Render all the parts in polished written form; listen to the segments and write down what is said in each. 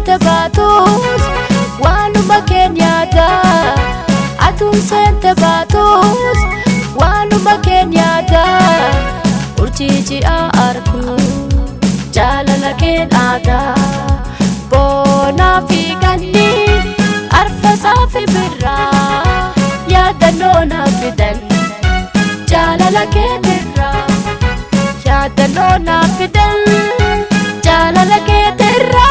seente baatus waanuma keenyaadha. Atuun seente baatus waanuma keenyaadha. Urjii ji'a argu jaalala keen aadaa. Boonaa fi ganni arfasaa fi birraa yaadannoo naaf fidan jaalala keetirraa. Yaadannoo naaf fidan jaalala keetirraa.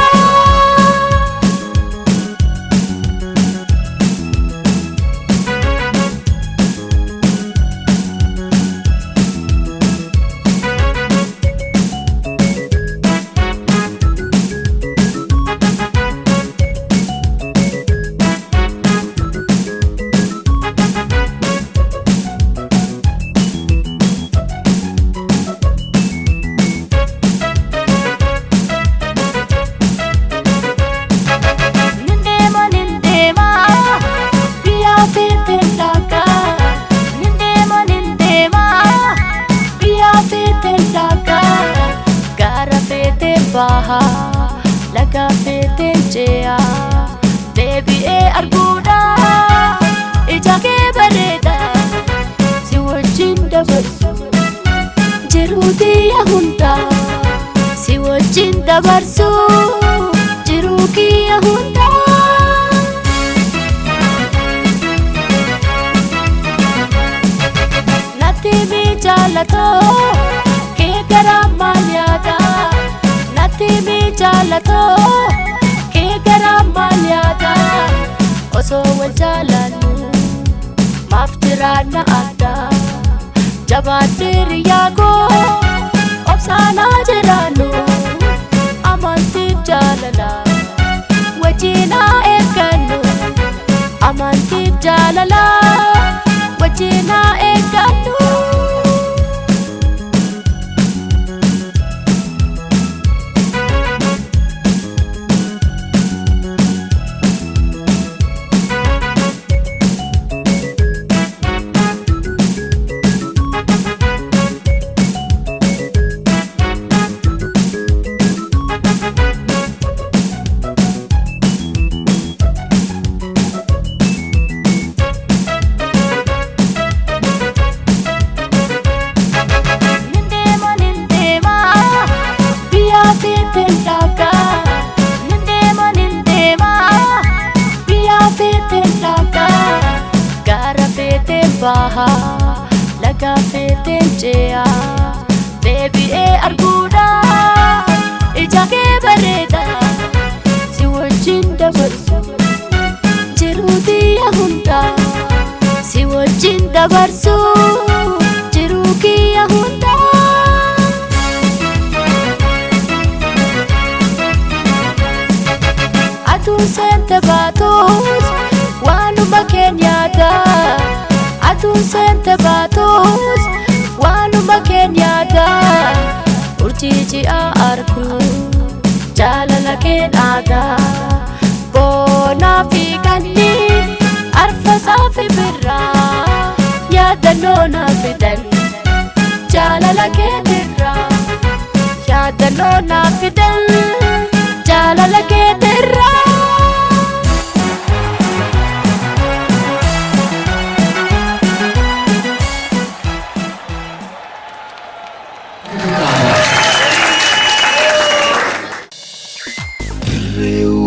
Laga feeteen ce'a deebi'ee arguudha. Ija kee bareeda si wajjin dabarsu jiruu kiyya hunda. Si wajjin dabarsu jiruu kiyya hunda. Natti mi jaalatoo kee garaa maal yaada. Natti mi jaalatoo kee garaa maal yaada. Osoo wal jaalannu maaf jiraanna adda. Jabaadhee hiriyaa koo obsaanaa jiraannu amantiif jaalala wajjin haa eeggannu. Amantiif jaalala wajjin haa eeggannu. Laga feeteen ce'a deebi'ee arguudha. Ija kee bareeda si wajjin dabarsu jiruu kiyya hunda. Si wajjin dabarsu jiruu kiyya hunda. Atuun seente baatus waanuma keenyaadha. Atuun seente baatus waanuma keenyaadha. Urjii ji'a argu jaalala keen aadaa. Boonaa fi ganni arfasaa fi birraa yaadannoo naaf fidan jaalala keetirraa. Yaadannoo naaf fidan jaalala keetirraa. Real